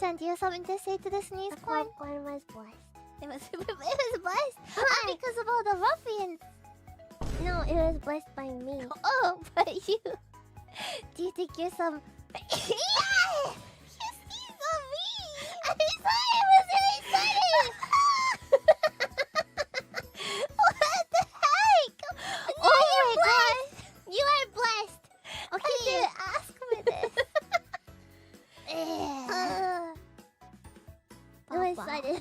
Mocochan, do you have something to say to the sneeze The corn? popcorn was blessed. It was blessed. Because of all the ruffians. No, it was blessed by me. Oh, but you. Do you think you're some? Yeah! You sneezed on me. I'm sorry. It was really funny. What the heck? No, Oh you're my god! You are blessed. I Okay. didn't ask for this. It was Papa. sudden.